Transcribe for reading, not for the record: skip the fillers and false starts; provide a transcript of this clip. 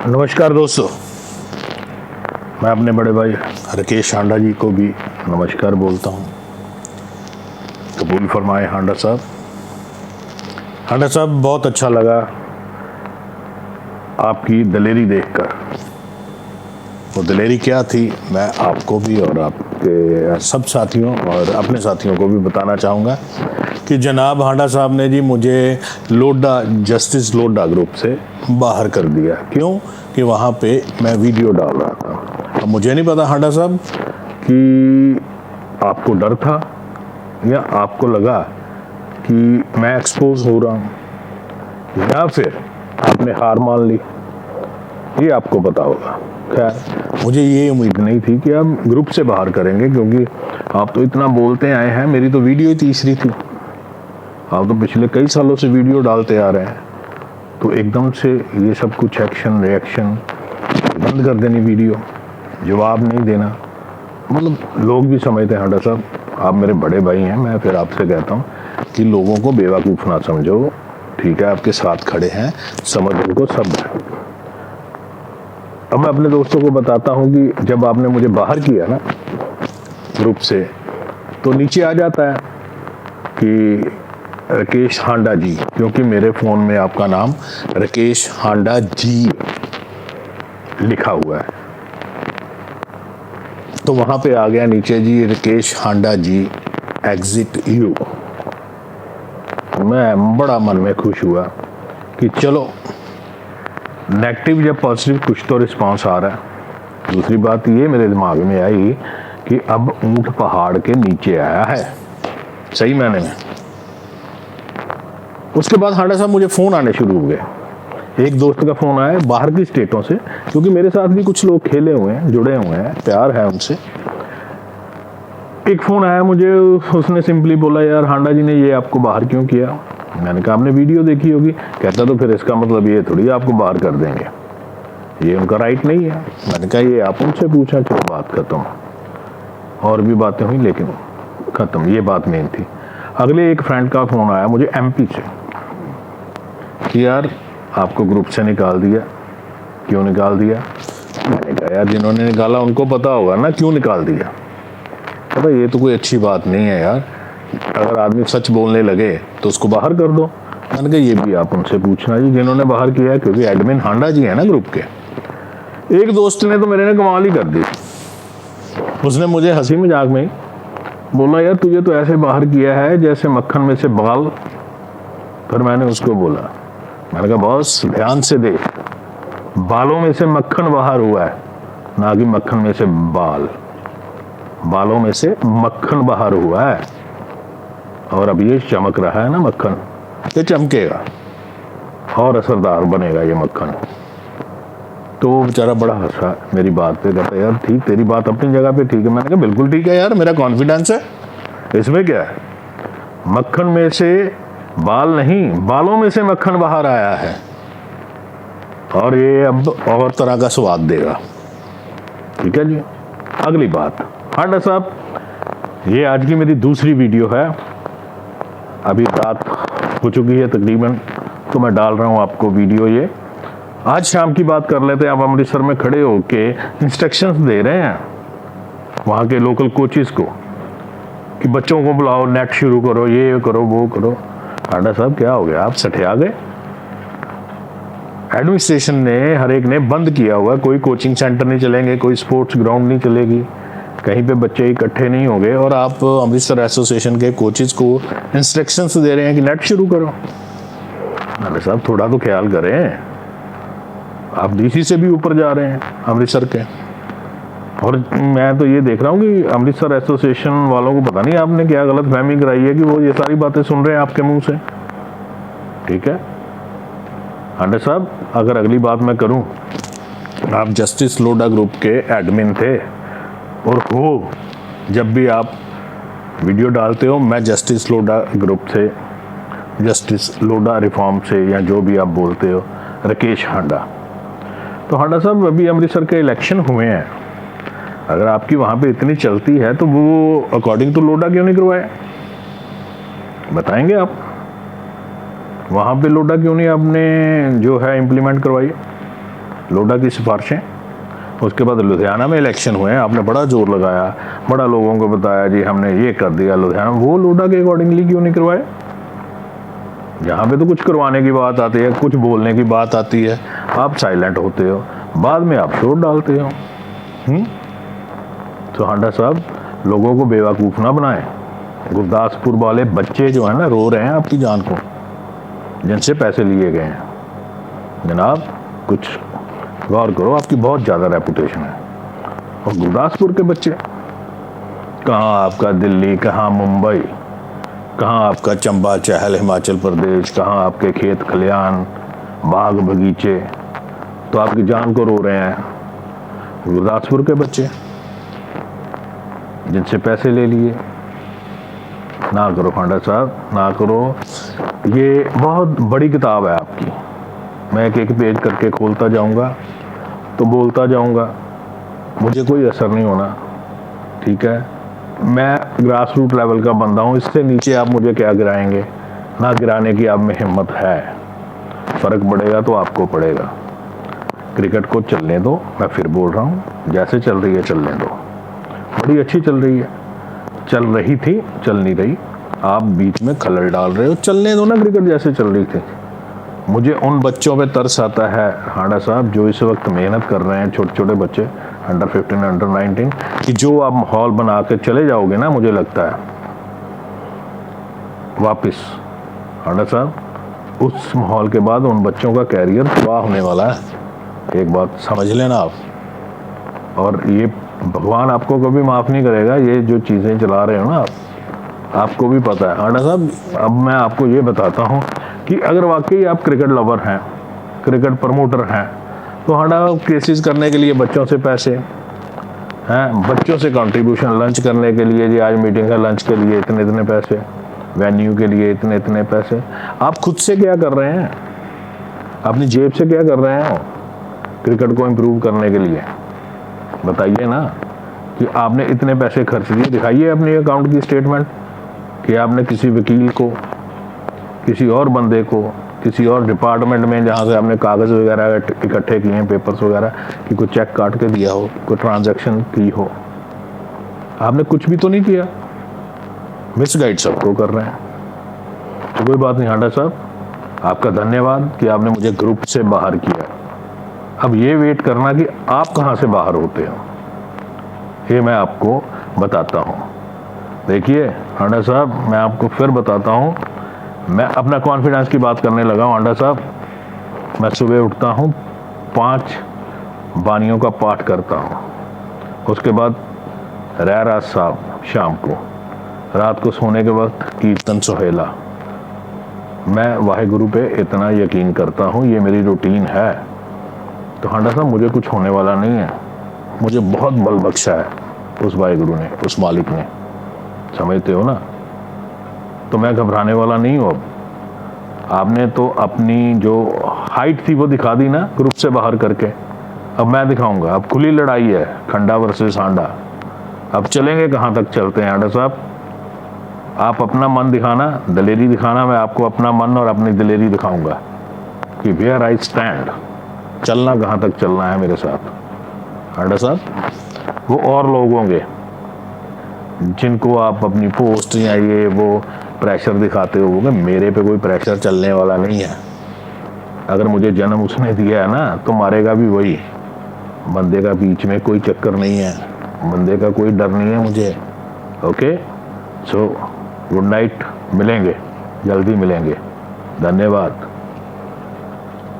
नमस्कार दोस्तों, मैं अपने बड़े भाई राकेश हांडा जी को भी नमस्कार बोलता हूँ। कबूल फरमाए हांडा साहब। हांडा साहब, बहुत अच्छा लगा आपकी दलेरी देखकर। वो दलेरी क्या थी, मैं आपको भी और आपके सब साथियों और अपने साथियों को भी बताना चाहूँगा कि जनाब हांडा साहब ने जी मुझे लोडा जस्टिस लोडा ग्रुप से बाहर कर दिया। क्यों? कि वहाँ पे मैं वीडियो डाल रहा था। अब मुझे नहीं पता हांडा साहब कि आपको डर था या आपको लगा कि मैं एक्सपोज हो रहा हूँ या फिर आपने हार मान ली, ये आपको पता होगा। खैर, मुझे ये उम्मीद नहीं थी कि आप ग्रुप से बाहर करेंगे, क्योंकि आप तो इतना बोलते आए हैं। मेरी तो वीडियो ही तीसरी थी। आप तो पिछले कई सालों से वीडियो डालते आ रहे हैं, तो एकदम से ये सब कुछ एक्शन रिएक्शन बंद कर देनी, वीडियो जवाब नहीं देना, मतलब लोग भी समझते हैं हांडा साहब आप मेरे बड़े भाई हैं। मैं फिर आपसे कहता हूँ कि लोगों को बेवकूफ़ ना समझो, ठीक है? आपके साथ खड़े हैं, समझ उनको सब है। अब मैं अपने दोस्तों को बताता हूँ कि जब आपने मुझे बाहर किया ना ग्रुप से, तो नीचे आ जाता है कि राकेश हांडा जी, क्योंकि मेरे फ़ोन में आपका नाम राकेश हांडा जी लिखा हुआ है, तो वहाँ पे आ गया नीचे जी राकेश हांडा जी एग्जिट यू। मैं बड़ा मन में खुश हुआ कि चलो नेगेटिव या पॉजिटिव कुछ तो रिस्पांस आ रहा है। दूसरी बात ये मेरे दिमाग में आई कि अब ऊंट पहाड़ के नीचे आया है, सही मायने में। उसके बाद हांडा साहब मुझे फ़ोन आने शुरू हो गए। एक दोस्त का फ़ोन आया बाहर की स्टेटों से, क्योंकि मेरे साथ भी कुछ लोग खेले हुए हैं, जुड़े हुए हैं, प्यार है उनसे। एक फ़ोन आया मुझे, उसने सिंपली बोला यार हांडा जी ने ये आपको बाहर क्यों किया? मैंने कहा आपने वीडियो देखी होगी। कहता तो फिर इसका मतलब ये थोड़ी आपको बाहर कर देंगे, ये उनका राइट नहीं है। मैंने कहा ये आप उनसे पूछा। चलो बात खत्म। और भी बातें हुई लेकिन खत्म, ये बात मेन थी। अगले एक फ्रेंड का फ़ोन आया मुझे MP से कि यार आपको ग्रुप से निकाल दिया। क्यों निकाल दिया? मैंने कहा यार जिन्होंने निकाला उनको पता होगा ना क्यों निकाल दिया। पता ये तो कोई अच्छी बात नहीं है यार, अगर आदमी सच बोलने लगे तो उसको बाहर कर दो। मैंने कहा ये भी आप उनसे पूछना जी जिन्होंने बाहर किया है, क्योंकि एडमिन हांडा जी है ना ग्रुप के। एक दोस्त ने तो मेरे ने कमाल ही कर दी। उसने मुझे हंसी मजाक में बोला यार तुझे तो ऐसे बाहर किया है जैसे मक्खन में से बाल। फिर मैंने उसको बोला, मैंने कहा बॉस ध्यान से देख, बालों में से मक्खन बाहर हुआ है, ना कि मक्खन में से बाल। बालों में से मक्खन बाहर हुआ है, और अब ये चमक रहा है ना मक्खन, ये चमकेगा और असरदार बनेगा ये मक्खन। तो वो बेचारा बड़ा हंसा मेरी बात पे, कहता यार ठीक, तेरी बात अपनी जगह पे ठीक है। मैंने कहा बिल्कुल ठीक है यार, मेरा कॉन्फिडेंस है, इसमें क्या है। मक्खन में से बाल नहीं, बालों में से मक्खन बाहर आया है, और ये अब और तरह का स्वाद देगा। ठीक है जी। अगली बात, हांडा साहब ये आज की मेरी दूसरी वीडियो है। अभी रात हो चुकी है तकरीबन, तो मैं डाल रहा हूँ आपको वीडियो। ये आज शाम की बात कर लेते हैं। आप अमृतसर में खड़े होके इंस्ट्रक्शंस दे रहे हैं वहाँ के लोकल कोचेस को कि बच्चों को बुलाओ, नेट शुरू करो, ये करो वो करो। हांडा साहब क्या हो गया, आप सठिया गए? एडमिनिस्ट्रेशन ने हर एक ने बंद किया हुआ, कोई कोचिंग सेंटर नहीं चलेंगे, कोई स्पोर्ट्स ग्राउंड नहीं चलेगी, कहीं पे बच्चे इकट्ठे नहीं होंगे, और आप अमृतसर एसोसिएशन के कोचेस को इंस्ट्रक्शंस दे रहे हैं कि नेट शुरू करो। हांडा साहब थोड़ा तो ख्याल करें, आप DC से भी ऊपर जा रहे हैं अमृतसर के। और मैं तो ये देख रहा हूँ कि अमृतसर एसोसिएशन वालों को पता नहीं आपने क्या गलत फहमी कराई है कि वो ये सारी बातें सुन रहे हैं आपके मुंह से। ठीक है हांडा साहब, अगर अगली बात मैं करूं, आप जस्टिस लोडा ग्रुप के एडमिन थे, और हो जब भी आप वीडियो डालते हो मैं जस्टिस लोडा ग्रुप से, जस्टिस लोडा रिफॉर्म से, या जो भी आप बोलते हो, राकेश हांडा। तो हांडा साहब अभी अमृतसर के इलेक्शन हुए हैं, अगर आपकी वहाँ पे इतनी चलती है तो वो अकॉर्डिंग टू लोडा क्यों नहीं करवाए? बताएंगे आप? वहाँ पे लोडा क्यों नहीं आपने जो है इम्प्लीमेंट करवाई? लोढ़ा की सिफारिशें। उसके बाद लुधियाना में इलेक्शन हुए, आपने बड़ा जोर लगाया, बड़ा लोगों को बताया जी हमने ये कर दिया लुधियाना, वो लोढ़ा के अकॉर्डिंगली क्यों नहीं करवाए? यहाँ पे तो कुछ करवाने की बात आती है, कुछ बोलने की बात आती है, आप साइलेंट होते हो, बाद में आप शोर डालते हो। तो हांडा साहब लोगों को बेवकूफ़ ना बनाएं। गुरदासपुर वाले बच्चे जो है ना रो रहे हैं आपकी जान को, जिनसे पैसे लिए गए हैं। जनाब कुछ गौर करो, आपकी बहुत ज़्यादा रेपुटेशन है। और गुरदासपुर के बच्चे, कहाँ आपका दिल्ली, कहाँ मुंबई, कहाँ आपका चंबा चहल हिमाचल प्रदेश, कहाँ आपके खेत खलियान बाग बगीचे, तो आपकी जान को रो रहे हैं। गुरदासपुर के बच्चे जिनसे पैसे ले लिए, ना करो हांडा साहब, ना करो। ये बहुत बड़ी किताब है आपकी, मैं एक एक पेज करके खोलता जाऊंगा तो बोलता जाऊंगा, मुझे कोई असर नहीं होना, ठीक है। मैं ग्रास रूट लेवल का बंदा हूँ, इससे नीचे आप मुझे क्या गिराएंगे? ना गिराने की आप में हिम्मत है। फ़र्क पड़ेगा तो आपको पड़ेगा। क्रिकेट को चलने दो, मैं फिर बोल रहा हूँ, जैसे चल रही है चलने दो। बड़ी अच्छी चल रही है, चल रही थी, चल नहीं रही, आप बीच में खलल डाल रहे हो। चलने दो ना क्रिकेट जैसे चल रही थी। मुझे उन बच्चों पे तरस आता है हांडा साहब जो इस वक्त मेहनत कर रहे हैं, छोटे छोटे बच्चे, अंडर 15 अंडर 19, कि जो आप माहौल बना के चले जाओगे ना, मुझे लगता है वापस हांडा साहब उस माहौल के बाद उन बच्चों का कैरियर तबाह होने वाला है। एक बात समझ लेना आप। और ये भगवान आपको कभी माफ़ नहीं करेगा, ये जो चीज़ें चला रहे हो ना आपको भी पता है हांडा साहब। अब मैं आपको ये बताता हूँ कि अगर वाकई आप क्रिकेट लवर हैं, क्रिकेट प्रमोटर हैं, तो हांडा केसेस करने के लिए बच्चों से पैसे हैं, बच्चों से कंट्रीब्यूशन, लंच करने के लिए जी आज मीटिंग है, लंच के लिए इतने इतने पैसे, वेन्यू के लिए इतने इतने पैसे। आप खुद से क्या कर रहे हैं? अपनी जेब से क्या कर रहे हैं क्रिकेट को इम्प्रूव करने के लिए? बताइए ना कि आपने इतने पैसे खर्च दिए। दिखाइए अपने अकाउंट की स्टेटमेंट कि आपने किसी वकील को, किसी और बंदे को, किसी और डिपार्टमेंट में जहाँ से आपने कागज़ वगैरह इकट्ठे किए हैं, पेपर्स वगैरह, कि कोई चेक काट के दिया हो, कोई ट्रांजैक्शन की हो। आपने कुछ भी तो नहीं किया, मिसगाइड सबको कर रहे हैं। तो कोई बात नहीं हांडा साहब, आपका धन्यवाद कि आपने मुझे ग्रुप से बाहर किया। अब ये वेट करना कि आप कहाँ से बाहर होते हो, ये मैं आपको बताता हूँ। देखिए हांडा साहब, मैं आपको फिर बताता हूँ, मैं अपना कॉन्फिडेंस की बात करने लगा हूँ हांडा साहब। मैं सुबह उठता हूँ, 5 बानियों का पाठ करता हूँ, उसके बाद रहरास साहब शाम को, रात को सोने के वक्त कीर्तन सोहेला। मैं वाहेगुरु पे इतना यकीन करता हूँ, ये मेरी रूटीन है। तो हांडा साहब मुझे कुछ होने वाला नहीं है, मुझे बहुत बल बख्शा है उस वाहेगुरु ने, उस मालिक ने, समझते हो ना। तो मैं घबराने वाला नहीं हूँ। अब आपने तो अपनी जो हाइट थी वो दिखा दी ना ग्रुप से बाहर करके, अब मैं दिखाऊंगा। अब खुली लड़ाई है, खंडा वर्सेस हांडा। अब चलेंगे कहाँ तक चलते हैं हांडा साहब? आप अपना मन दिखाना, दिलेरी दिखाना, मैं आपको अपना मन और अपनी दिलेरी दिखाऊंगा कि वेयर आई स्टैंड। चलना कहाँ तक चलना है मेरे साथ हांडा साहब। वो और लोग होंगे जिनको आप अपनी पोस्ट या ये वो प्रेशर दिखाते हो, मेरे पे कोई प्रेशर चलने वाला नहीं है। अगर मुझे जन्म उसने दिया है ना, तो मारेगा भी वही। बंदे का बीच में कोई चक्कर नहीं है, बंदे का कोई डर नहीं है मुझे। ओके, सो गुड नाइट, मिलेंगे, जल्दी मिलेंगे, धन्यवाद।